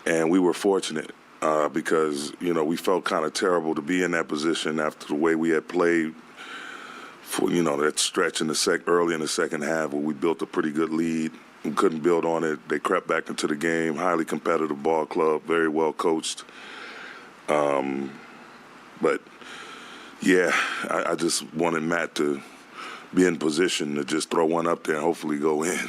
And we were fortunate because, we felt kind of terrible to be in that position after the way we had played for, that stretch in early in the second half where we built a pretty good lead and couldn't build on it. They crept back into the game, highly competitive ball club, very well coached. But, yeah, I just wanted Matt to be in position to just throw one up there and hopefully go in.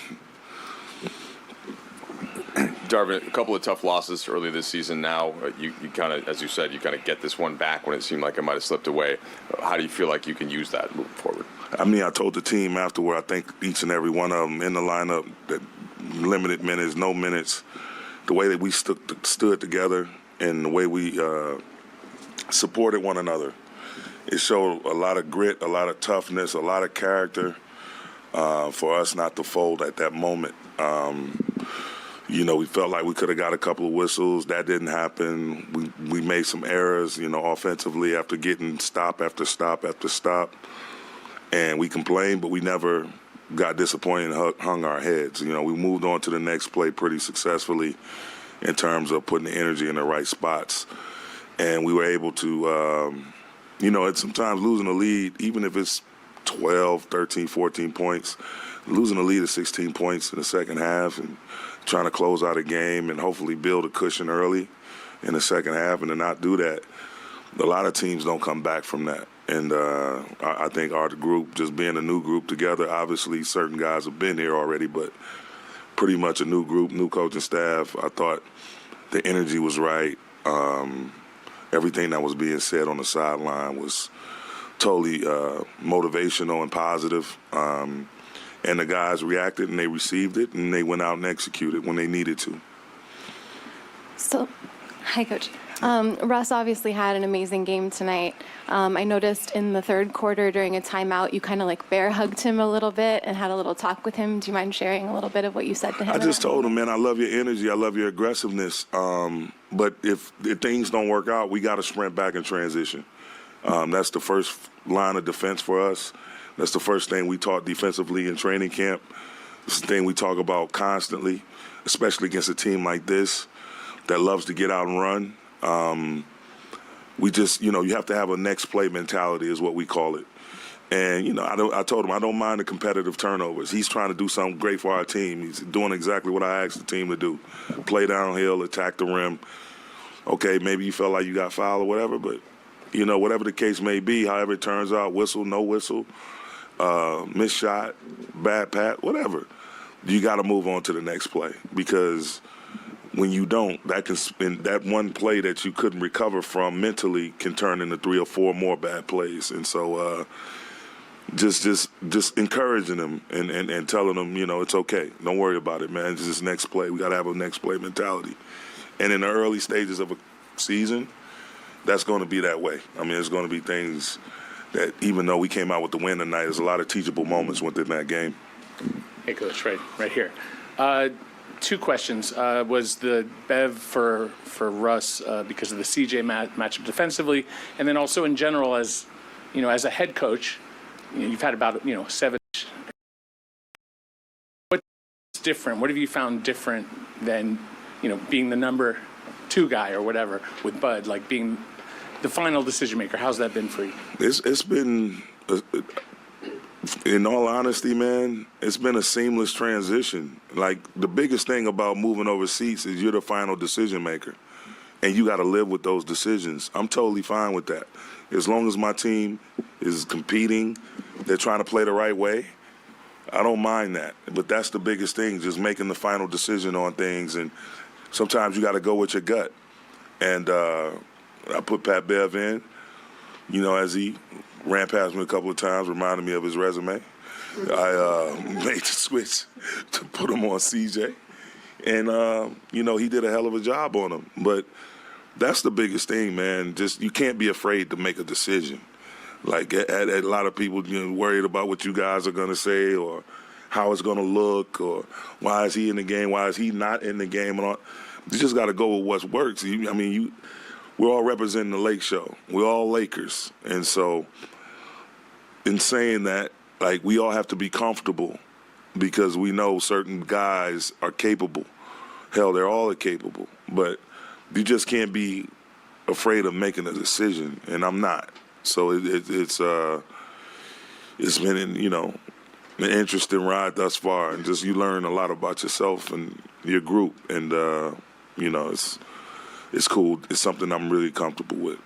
Darvin, a couple of tough losses early this season now. You kind of, as you said, you kind of get this one back when it seemed like it might have slipped away. How do you feel like you can use that moving forward? I told the team afterward, I think each and every one of them in the lineup, that limited minutes, no minutes, the way that we stood together and the way we supported one another. It showed a lot of grit, a lot of toughness, a lot of character for us not to fold at that moment. We felt like we could have got a couple of whistles. That didn't happen. We made some errors, offensively after getting stop after stop after stop. And we complained, but we never got disappointed and hung our heads. We moved on to the next play pretty successfully in terms of putting the energy in the right spots. And we were able to, it's sometimes losing a lead, even if it's 12, 13, 14 points, losing a lead of 16 points in the second half and trying to close out a game and hopefully build a cushion early in the second half and to not do that. A lot of teams don't come back from that. And I think our group, just being a new group together, obviously certain guys have been here already, but pretty much a new group, new coaching staff. I thought the energy was right. Everything that was being said on the sideline was totally motivational and positive. And the guys reacted and they received it and they went out and executed when they needed to. So, hi, Coach. Russ obviously had an amazing game tonight. I noticed in the third quarter during a timeout, you kind of like bear hugged him a little bit and had a little talk with him. Do you mind sharing a little bit of what you said to him? I just told him, man, I love your energy. I love your aggressiveness. But if things don't work out, we got to sprint back and transition. That's the first line of defense for us. That's the first thing we taught defensively in training camp. It's the thing we talk about constantly, especially against a team like this that loves to get out and run. We just, you have to have a next play mentality is what we call it. And, I told him I don't mind the competitive turnovers. He's trying to do something great for our team. He's doing exactly what I asked the team to do. Play downhill, attack the rim. Okay, maybe you felt like you got fouled or whatever, but, whatever the case may be, however it turns out, whistle, no whistle, missed shot, bad pat, whatever, you got to move on to the next play because when you don't, that one play that you couldn't recover from mentally can turn into 3 or 4 more bad plays. And so just encouraging them and telling them, it's okay. Don't worry about it, man. It's just next play. We got to have a next play mentality. And in the early stages of a season, that's going to be that way. It's going to be things that even though we came out with the win tonight, there's a lot of teachable moments within that game. Hey, Coach, right here. 2 questions. Was the Bev for Russ because of the CJ matchup defensively, and then also in general as a head coach, you've had about 7. What's different? What have you found different than being the number 2 guy or whatever with Bud, like being the final decision maker? How's that been for you? It's been. In all honesty, man, it's been a seamless transition. Like, the biggest thing about moving over seats is you're the final decision maker, and you got to live with those decisions. I'm totally fine with that. As long as my team is competing, they're trying to play the right way, I don't mind that. But that's the biggest thing, just making the final decision on things. And sometimes you got to go with your gut. And I put Pat Bev in, as he ran past me a couple of times, reminded me of his resume. I made the switch to put him on CJ. And, he did a hell of a job on him. But that's the biggest thing, man. Just you can't be afraid to make a decision. Like, a lot of people worried about what you guys are going to say or how it's going to look or why is he in the game, why is he not in the game. And all. You just got to go with what works. We're all representing the Lake Show. We're all Lakers. And so in saying that, like, we all have to be comfortable because we know certain guys are capable. Hell, they're all capable. but you just can't be afraid of making a decision, and I'm not. So it's been an interesting ride thus far, and just you learn a lot about yourself and your group, and it's cool. It's something I'm really comfortable with.